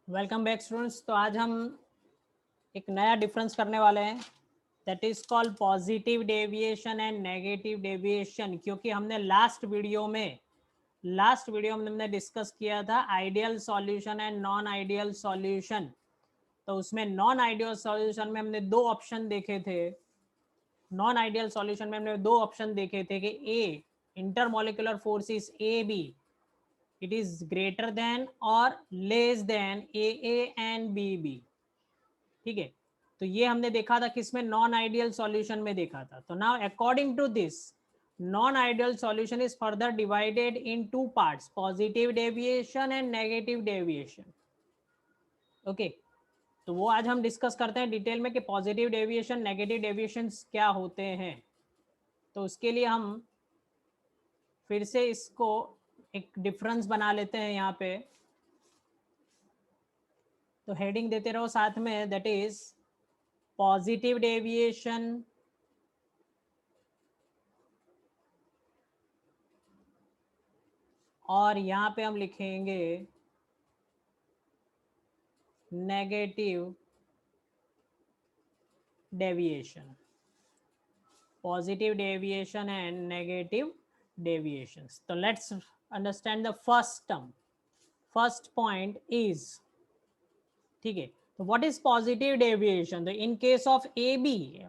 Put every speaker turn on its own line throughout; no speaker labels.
Welcome back students. तो आज हम एक नया डिफरेंस करने वाले हैं, that is called positive deviation and negative deviation. क्योंकि हमने लास्ट वीडियो में हमने डिस्कस किया था ideal solution and non ideal solution. तो उसमें नॉन आइडियल सॉल्यूशन में हमने दो ऑप्शन देखे थे। नॉन आइडियल सॉल्यूशन में हमने दो ऑप्शन देखे थे कि A, intermolecular forces A B, it is greater than or less than AA and BB। ठीक है, तो ये हमने देखा था किसमें, नॉन आइडियल सॉल्यूशन में देखा था। तो now according to this, non ideal solution is further divided into parts, positive deviation and negative deviation. Okay, तो वो आज हम डिस्कस करते हैं डिटेल में कि पॉजिटिव डेविएशन नेगेटिव डेविएशन क्या होते हैं। तो उसके लिए हम फिर से इसको एक डिफरेंस बना लेते हैं यहाँ पे। तो हेडिंग देते रहो साथ में, दैट इज पॉजिटिव डेविएशन और यहाँ पे हम लिखेंगे negative deviation. Positive deviation and negative deviations. तो let's understand the first term. First point is, ठीक है, तो व्हाट इज पॉजिटिव डेविएशन? तो in case of A B,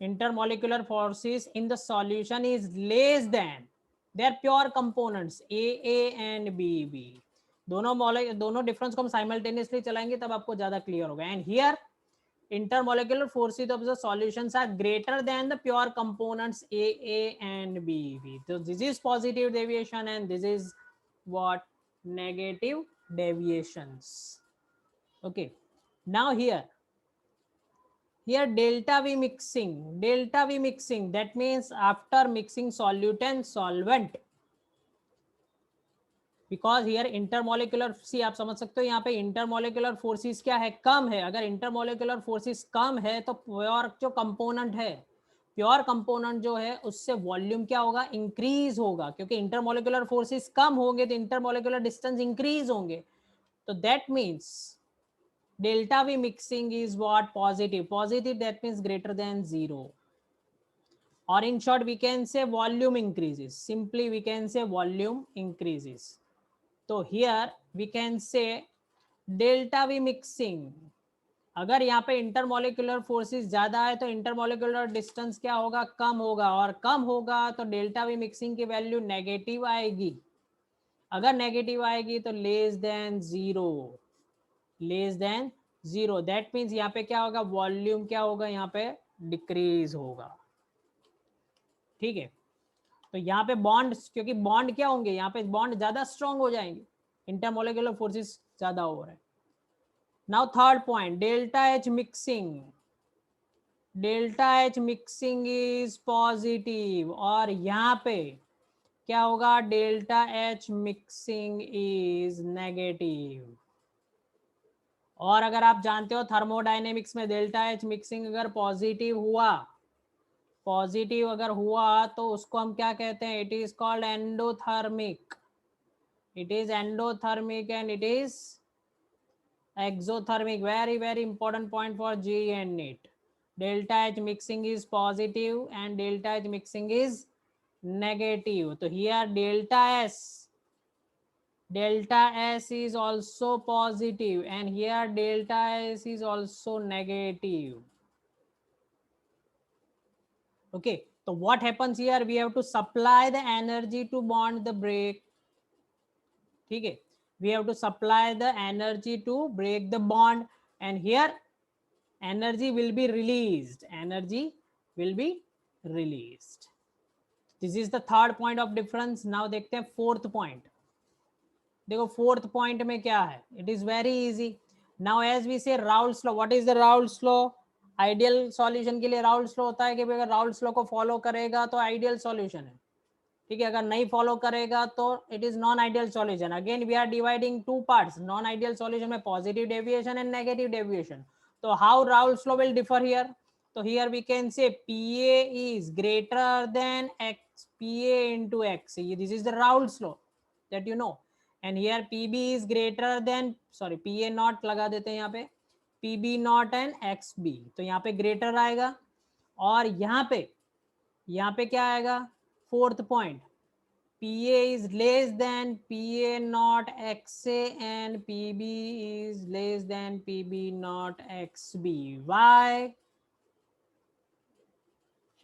intermolecular forces in the solution is less than their pure components AA and BB। दोनों difference को हम simultaneously चलाएंगे तब आपको ज्यादा क्लियर होगा। And here intermolecular forces of the solutions are greater than the pure components AA and BB। So this is positive deviation and this is what, negative deviations। Okay, now here delta V mixing, that means after mixing solute and solvent, because here intermolecular, see आप समझ सकते हो यहाँ पे intermolecular forces क्या है, कम है। अगर intermolecular forces कम है तो प्योर जो कंपोनेंट है, प्योर कंपोनेंट जो है उससे वॉल्यूम क्या होगा, इंक्रीज होगा। क्योंकि इंटरमोलिकुलर फोर्सेस कम होंगे तो इंटरमोलिकुलर डिस्टेंस इंक्रीज होंगे। तो that means delta V mixing is what, positive, that means greater than 0, or in short we can say volume increases, simply we can say volume increases। तो here we can say delta V mixing, अगर यहाँ पे intermolecular forces ज्यादा है तो intermolecular distance क्या होगा, कम होगा, और कम होगा तो डेल्टा वी मिक्सिंग की वैल्यू नेगेटिव आएगी। अगर नेगेटिव आएगी तो less than zero, that means यहाँ पे क्या होगा, वॉल्यूम क्या होगा, यहाँ पे डिक्रीज होगा। ठीक है, तो यहाँ पे बॉन्ड, क्योंकि बॉन्ड क्या होंगे, यहाँ पे बॉन्ड ज्यादा स्ट्रॉन्ग हो जाएंगे, इंटरमोलिकुलर फोर्सेस ज्यादा हो रहे हैं। Now third point, delta H mixing is positive, और यहाँ पे क्या होगा, delta H mixing is negative. और अगर आप जानते हो थर्मोडायनेमिक्स में डेल्टा एच मिक्सिंग अगर पॉजिटिव हुआ तो उसको हम क्या कहते हैं, it is called endothermic. It is endothermic and it is exothermic। very important point for GE and NEET। delta H mixing is positive and delta H mixing is negative। तो here delta S is also positive and here delta S is also negative। okay, so what happens here, we have to supply the energy to bond the break। ठीक है, we have to supply the energy to break the bond and here energy will be released। this is the third point of difference। now देखते हैं fourth point. देखो fourth point में क्या है, it is very easy. Now as we say Raoult's law, what is the Raoult's law? Ideal solution के लिए Raoult's law होता है कि अगर राउल्स लॉ को फॉलो करेगा तो आइडियल सॉल्यूशन है। ठीक है, अगर नहीं फॉलो करेगा तो it is non ideal solution. Again we are dividing two parts, non ideal solution में positive deviation and negative deviation. तो how Raoult's law will differ here? तो here we can say PA is greater than X, PA into X। This is the Raoult's law that you know. And here PB is greater than, sorry PA not लगा देते हैं यहाँ पे, PB not and x B, तो यहाँ पे greater आएगा। और यहाँ पे क्या आएगा, fourth point, PA is less than PA not XA and PB is less than PB not XB. Why?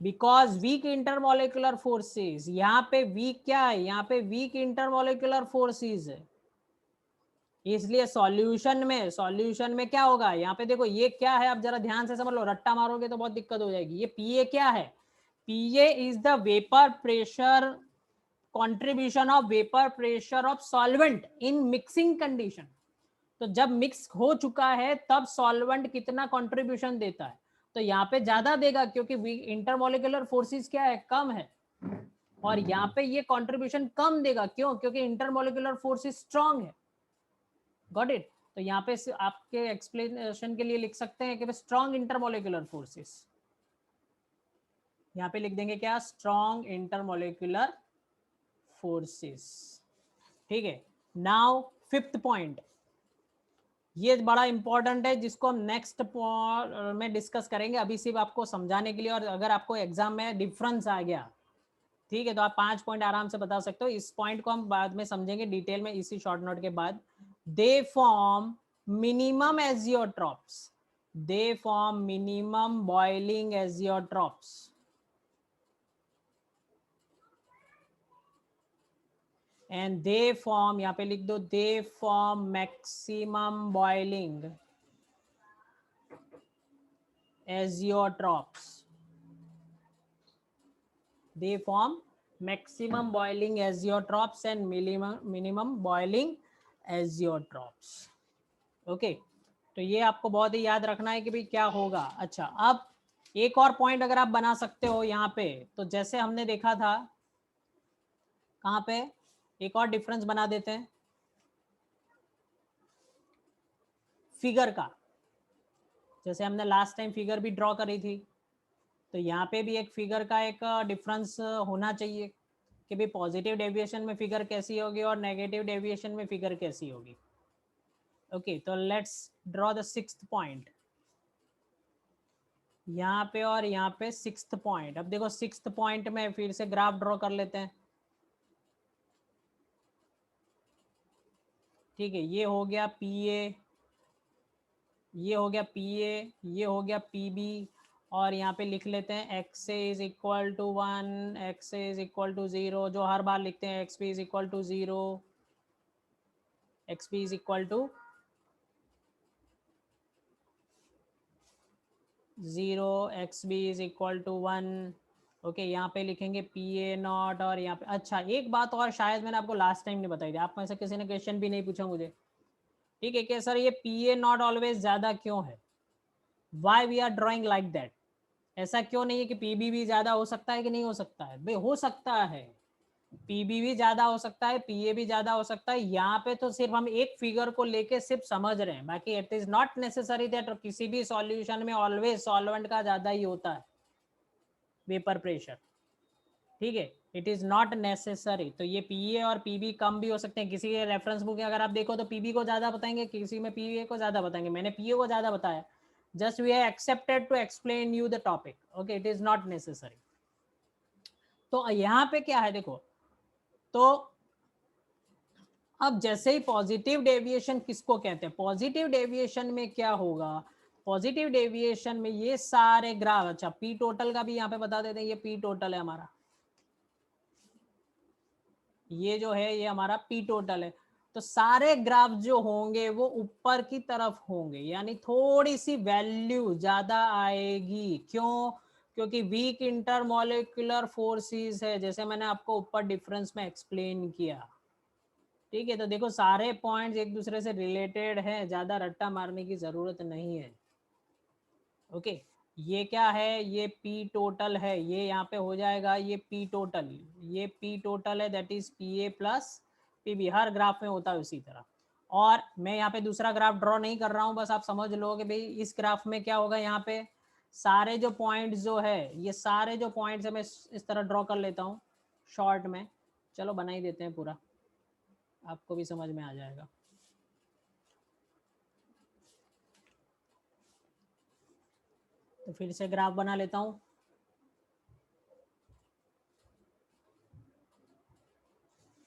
Because weak intermolecular forces, यहाँ पे weak क्या है, यहाँ पे weak intermolecular forces है, इसलिए सॉल्यूशन में क्या होगा, यहाँ पे देखो ये क्या है, अब जरा ध्यान से समझ लो, रट्टा मारोगे तो बहुत दिक्कत हो जाएगी। ये PA क्या है, PA is the vapour pressure, contribution of vapour pressure of solvent in mixing condition. तो जब मिक्स हो चुका है तब सॉल्वेंट कितना कंट्रीब्यूशन देता है, तो यहाँ पे ज्यादा देगा क्योंकि इंटरमोलिकुलर फोर्सेस क्या है, कम है, और यहाँ पे ये कंट्रीब्यूशन कम देगा, क्यों, क्योंकि इंटरमोलिकुलर फोर्सेस स्ट्रांग है। Got it. तो यहाँ पे आपके एक्सप्लेनेशन के लिए लिख सकते हैं कि स्ट्रांग इंटरमोलिकुलर फोर्सेस, यहाँ पे लिख देंगे क्या, स्ट्रांग इंटरमोलिकुलर फोर्सेस। ठीक है, नाउ फिफ्थ पॉइंट, ये बड़ा इंपॉर्टेंट है जिसको हम नेक्स्ट में डिस्कस करेंगे, अभी सिर्फ आपको समझाने के लिए, और अगर आपको एग्जाम में डिफरेंस आ गया, ठीक है, तो आप 5 पॉइंट आराम से बता सकते हो। इस पॉइंट को हम बाद में समझेंगे डिटेल में इसी शॉर्ट नोट के बाद। They form minimum azeotropes, they form minimum boiling azeotropes, and they form, यहाँ पे लिख दो, they form maximum boiling azeotropes, they form maximum boiling azeotrophs and minimum boiling azeotrophs। Okay, तो ये आपको बहुत ही याद रखना है कि भाई क्या होगा। अच्छा, अब एक और पॉइंट अगर आप बना सकते हो यहाँ पे, तो जैसे हमने देखा था, कहाँ पे, एक और डिफरेंस बना देते हैं फिगर का, जैसे हमने लास्ट टाइम फिगर भी ड्रॉ करी थी, तो यहाँ पे भी एक फिगर का एक डिफरेंस होना चाहिए कि भाई पॉजिटिव डेविएशन में फिगर कैसी होगी और नेगेटिव डेविएशन में फिगर कैसी होगी। ओके, तो let's draw the sixth point, यहाँ पे और यहाँ पे सिक्स्थ पॉइंट। अब देखो सिक्स्थ पॉइंट में फिर से ग्राफ ड्रॉ कर लेते हैं। ठीक है, ये हो गया PA, ये हो गया PA, ये हो गया PB, और यहाँ पे लिख लेते हैं XA is equal to 1, XA is equal to 0, जो हर बार लिखते हैं, XB is equal to 0, XB is equal to 0, XB is equal to 1। Okay, यहाँ पे लिखेंगे PA नॉट, और यहाँ पे, अच्छा एक बात और शायद मैंने आपको लास्ट टाइम नहीं बताई थी, आप में से किसी ने क्वेश्चन भी नहीं पूछा मुझे, ठीक है, कि सर ये PA नॉट ऑलवेज ज्यादा क्यों है, why we are drawing like that, ऐसा क्यों नहीं है कि PB भी ज्यादा हो सकता है कि नहीं हो सकता है, भाई हो सकता है, PB भी ज्यादा हो सकता है, PA भी ज्यादा हो सकता है। यहाँ पे तो सिर्फ हम एक फिगर को लेके सिर्फ समझ रहे हैं, बाकी it is not necessary that किसी भी सॉल्यूशन में ऑलवेज सॉल्वेंट का ज्यादा ही होता है वेपर प्रेशर, ठीक है, इट इज नॉट नेसेसरी। तो ये PA और PB कम भी हो सकते हैं, किसी के रेफरेंस बुक में अगर आप देखो तो PB को ज्यादा बताएंगे, किसी में PA को ज्यादा बताएंगे, मैंने PA को ज्यादा बताया, just we have accepted to explain you the topic, okay, it is not necessary. तो यहाँ पे क्या है देखो, तो अब जैसे ही पॉजिटिव डेविएशन किसको कहते हैं, पॉजिटिव डेविएशन में क्या होगा, पॉजिटिव डेविएशन में ये सारे ग्राफ, अच्छा पी टोटल का भी यहाँ पे बता देते हैं, ये पी टोटल है हमारा, ये जो है ये हमारा पी टोटल है, तो सारे ग्राफ जो होंगे वो ऊपर की तरफ होंगे, यानी थोड़ी सी वैल्यू ज्यादा आएगी, क्यों, क्योंकि वीक इंटरमोलिकुलर फोर्सेस है, जैसे मैंने आपको ऊपर डिफरेंस में एक्सप्लेन किया, ठीक है। तो देखो सारे पॉइंट्स एक दूसरे से रिलेटेड हैं, ज्यादा रट्टा मारने की जरूरत नहीं है। ओके, ये क्या है, ये पी टोटल है, ये यहाँ पे हो जाएगा ये पी टोटल, ये पी टोटल है, that is PA plus PB, her graph में होता है उसी तरह। और मैं यहाँ पे दूसरा ग्राफ ड्रॉ नहीं कर रहा हूँ, बस आप समझ लो कि भाई इस ग्राफ में क्या होगा, यहाँ पे सारे जो पॉइंट्स जो है, ये सारे जो पॉइंट्स है मैं इस तरह ड्रॉ कर लेता हूँ शॉर्ट में, चलो बना ही देते हैं पूरा। आपको भी समझ में आ जाएगा। तो फिर से ग्राफ बना लेता हूँ।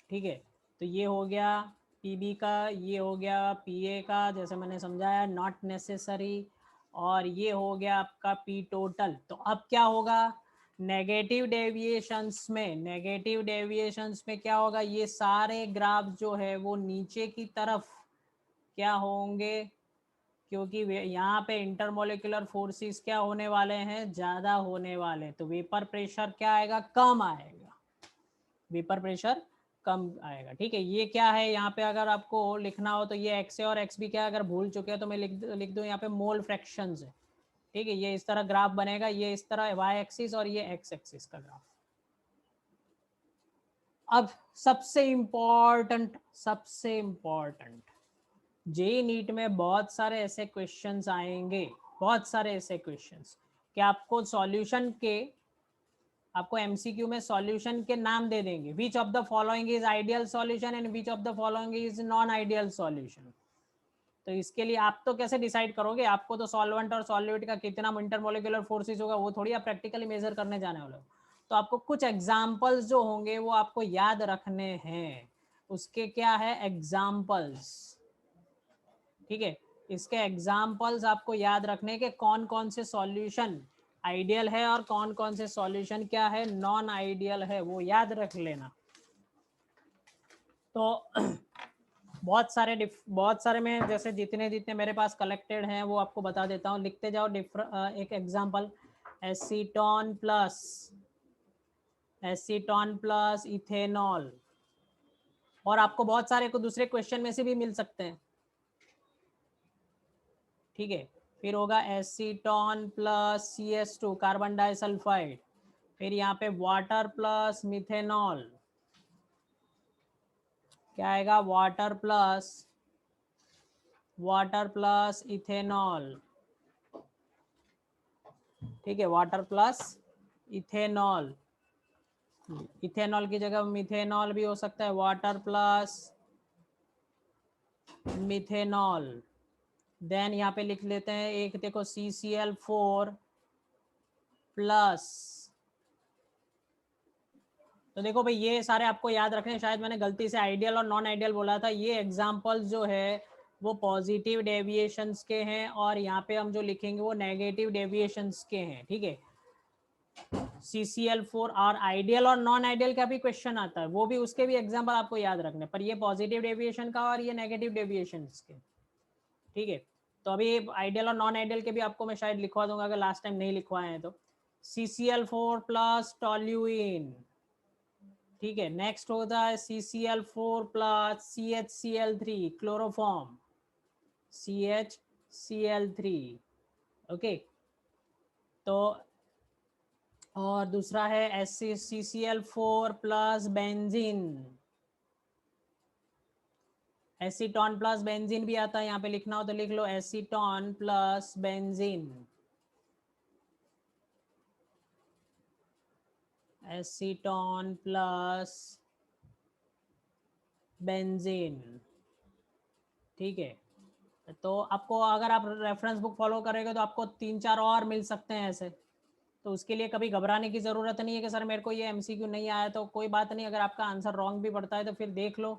ठीक है, तो ये हो गया पीबी का, ये हो गया पीए का, जैसे मैंने समझाया नॉट नेसेसरी, और ये हो गया आपका पी टोटल। तो अब क्या होगा, नेगेटिव डेविएशंस में, नेगेटिव डेविएशंस में क्या होगा, ये सारे ग्राफ जो है वो नीचे की तरफ क्या होंगे, क्योंकि यहाँ पे इंटरमोलिकुलर फोर्सेस क्या होने वाले हैं, ज़्यादा होने वाले हैं, तो वेपर प्रेशर क्या आएगा, कम आएगा, वेपर प्रेशर कम आएगा। ठीक है, ये क्या है यहाँ पे अगर आपको लिखना हो तो ये एक्स है और एक्स भी क्या है, अगर भूल चुके हैं तो मैं लिख दूँ यहाँ पे मोल फ्रैक्शंस है। ठीक है, ये इस तरह ग्राफ बनेगा, ये इस तरह वाई एक्सिस और ये एक्स एक्सिस का ग्राफ। अब सबसे इम्पोर्टेंट जेई नीट में बहुत सारे ऐसे क्वेश्चंस आएंगे, बहुत सारे ऐसे क्वेश्चंस कि आपको सॉल्यूशन के, आपको एमसीक्यू में सॉल्यूशन के नाम दे देंगे, which of the following is ideal solution and which of the following is non ideal solution. तो इसके लिए आप तो कैसे डिसाइड करोगे, आपको तो सॉल्वेंट और सॉल्यूट का कितना इंटरमोलिकुलर फोर्सेस होगा वो थोड़ी आप प्रैक्टिकली मेजर करने जाने वाले हो। तो आपको कुछ एग्जाम्पल्स जो होंगे वो आपको याद रखने हैं, उसके क्या है एग्जाम्पल्स। ठीक है, इसके एग्जाम्पल्स आपको याद रखने के कौन कौन से सॉल्यूशन आइडियल है और कौन कौन से सॉल्यूशन क्या है नॉन आइडियल है, वो याद रख लेना। तो बहुत सारे में जैसे जितने जितने मेरे पास कलेक्टेड हैं वो आपको बता देता हूँ, लिखते जाओ। एक एग्जांपल, एसीटोन प्लस इथेनॉल, और आपको बहुत सारे को दूसरे क्वेश्चन में से भी मिल सकते हैं। ठीक है, फिर होगा acetone plus CH2 carbon disulphide, फिर यहाँ पे वाटर प्लस मिथेनॉल, क्या आएगा वाटर प्लस इथेनॉल। ठीक है, वाटर प्लस इथेनॉल, इथेनॉल की जगह मिथेनॉल भी हो सकता है, वाटर प्लस मिथेनॉल। देन यहाँ पे लिख लेते हैं एक, देखो CCl4 प्लस, तो देखो भाई ये सारे आपको याद रखने, शायद मैंने गलती से आइडियल और नॉन आइडियल बोला था, ये एग्जांपल्स जो है वो पॉजिटिव डेविएशंस के हैं, और यहाँ पे हम जो लिखेंगे वो नेगेटिव डेविएशंस के हैं। ठीक है, CCl4 और आइडियल और नॉन आइडियल का भी क्वेश्चन आता है, वो भी उसके भी एग्जांपल आपको याद रखने, पर ये पॉजिटिव डेविएशन का और ये नेगेटिव डेविएशन के। ठीक है, तो अभी आइडियल और नॉन आइडियल के भी आपको मैं शायद लिखवा दूंगा अगर लास्ट टाइम नहीं लिखवाए हैं तो। CCl4 plus toluene. ठीक है, नेक्स्ट होता है CCl4 plus CHCl3 chloroform, CHCl3। Okay, तो और दूसरा है CCl4 plus benzene, acetone plus benzene भी आता है, यहाँ पे लिखना हो तो लिख लो acetone plus benzene, acetone plus benzene. ठीक है, तो आपको अगर आप रेफरेंस बुक फॉलो करेंगे तो आपको 3-4 और मिल सकते हैं ऐसे, तो उसके लिए कभी घबराने की ज़रूरत नहीं है कि सर मेरे को ये एमसीक्यू नहीं आया, तो कोई बात नहीं, अगर आपका आंसर रॉन्ग भी पड़ता है तो फिर देख लो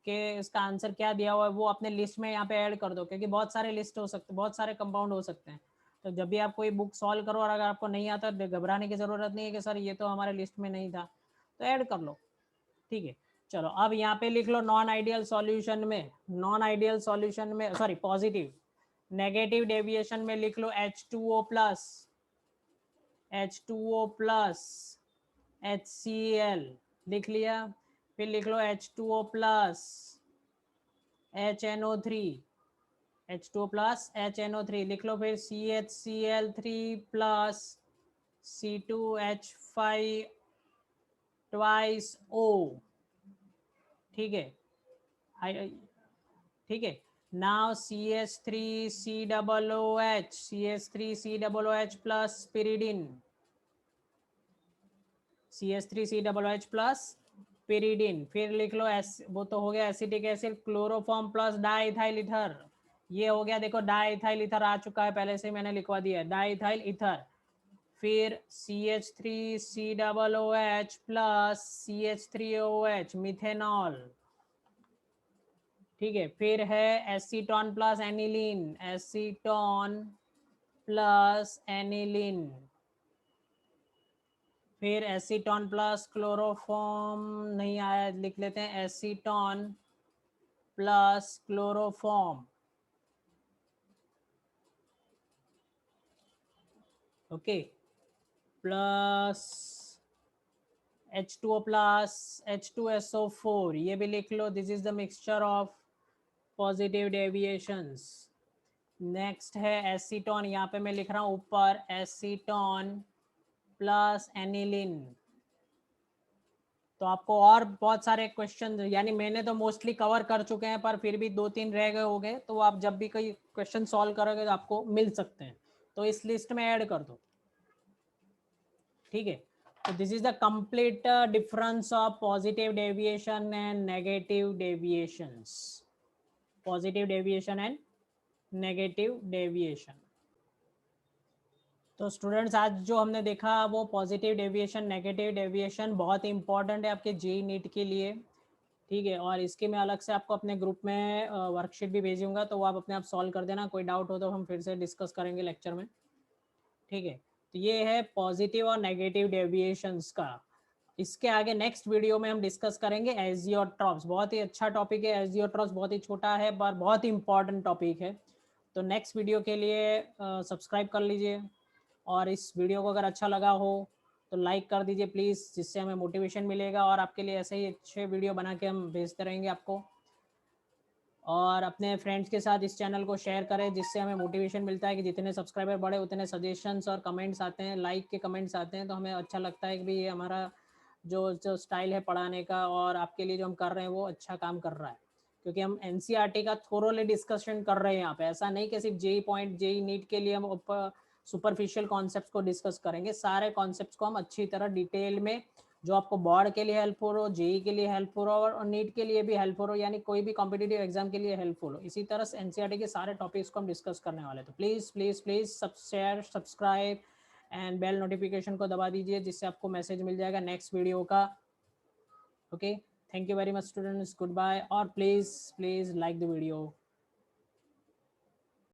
कि इसका आंसर क्या दिया हुआ है, वो अपने लिस्ट में यहाँ पे ऐड कर दो, क्योंकि बहुत सारे लिस्ट हो सकते, बहुत सारे कंपाउंड हो सकते हैं। तो जब भी आप कोई बुक सॉल्व करो और अगर आपको नहीं आता तो घबराने की ज़रूरत नहीं है कि सर ये तो हमारे लिस्ट में नहीं था, तो ऐड कर लो। ठीक है, चलो अब यहाँ पे लिख लो नॉन आइडियल सॉल्यूशन में, नॉन आइडियल सॉल्यूशन में सॉरी पॉजिटिव, नेगेटिव डेविएशन में लिख लो H2O प्लस HCl, लिख लिया। फिर लिख लो H2O plus HNO3, H2O plus HNO3 लिख लो। फिर CHCl3 plus C2H5 twice O। ठीक है, ठीक है, now CH3COOH plus pyridine, CH3COOH plus pyridine, फिर लिख लो वो तो हो गया acetic acid, chloroform plus diethyl ether, ये हो गया, देखो डाइथाइल ईथर आ चुका है, पहले से मैंने लिखवा दिया है डाइथाइल ईथर। फिर CH3COOH प्लस CH3OH मिथेनॉल, ठीक है। फिर है acetone plus aniline, acetone plus aniline. फिर एसीटोन प्लस क्लोरोफॉर्म नहीं आया, लिख लेते हैं acetone plus chloroform, okay, plus H2O plus H2SO4, ये भी लिख लो, this is the mixture of positive deviations. Next है एसीटोन, यहाँ पे मैं लिख रहा हूँ ऊपर एसीटोन प्लस एनिलिन। तो आपको और बहुत सारे क्वेश्चन, यानी मैंने तो मोस्टली कवर कर चुके हैं, पर फिर भी 2-3 रह गए होंगे, तो आप जब भी कोई क्वेश्चन सॉल्व करोगे तो आपको मिल सकते हैं, तो इस लिस्ट में ऐड कर दो, ठीक है। तो this is the complete difference of positive deviation and negative deviations, positive deviation and negative deviation. तो स्टूडेंट्स आज जो हमने देखा वो पॉजिटिव डेविएशन नेगेटिव डेविएशन बहुत ही इंपॉर्टेंट है आपके जेई नीट के लिए, ठीक है। और इसके मैं अलग से आपको अपने ग्रुप में वर्कशीट भी भेजूंगा, तो वो आप अपने आप सॉल्व कर देना, कोई डाउट हो तो हम फिर से डिस्कस करेंगे लेक्चर में, ठीक है। तो ये है पॉजिटिव और नेगेटिव डेविएशंस का। इसके आगे नेक्स्ट वीडियो में हम डिस्कस करेंगे एजियोट्रॉप्स, बहुत ही अच्छा टॉपिक है एजियोट्रॉप्स, बहुत ही छोटा है पर बहुत ही इंपॉर्टेंट टॉपिक है। तो नेक्स्ट वीडियो के लिए सब्सक्राइब कर लीजिए, और इस वीडियो को अगर अच्छा लगा हो तो लाइक कर दीजिए प्लीज़, जिससे हमें मोटिवेशन मिलेगा, और आपके लिए ऐसे ही अच्छे वीडियो बना के हम भेजते रहेंगे आपको। और अपने फ्रेंड्स के साथ इस चैनल को शेयर करें, जिससे हमें मोटिवेशन मिलता है कि जितने सब्सक्राइबर बढ़े उतने सजेशंस और कमेंट्स आते हैं, लाइक के कमेंट्स आते हैं, तो हमें अच्छा लगता है कि भाई ये हमारा जो जो स्टाइल है पढ़ाने का और आपके लिए जो हम कर रहे हैं वो अच्छा काम कर रहा है, क्योंकि हम एनसीईआरटी का थोरोली डिस्कशन कर रहे हैं यहाँ पे। ऐसा नहीं कि सिर्फ जेई पॉइंट जेई नीट के लिए हम सुपरफिशियल कॉन्सेप्ट्स को डिस्कस करेंगे, सारे कॉन्सेप्ट्स को हम अच्छी तरह डिटेल में, जो आपको बोर्ड के लिए हेल्पफुल हो, जेई के लिए हेल्पफुल हो और नीट के लिए भी हेल्पफुल हो, यानी कोई भी कॉम्पिटिटिव एग्जाम के लिए हेल्पफुल हो, इसी तरह से एनसीईआरटी के सारे टॉपिक्स को हम डिस्कस करने वाले हैं। तो प्लीज़ प्लीज़ प्लीज़ सब share subscribe and bell notification को दबा दीजिए, जिससे आपको मैसेज मिल जाएगा नेक्स्ट वीडियो का, okay. Thank you very much students, good bye, और please please like the video.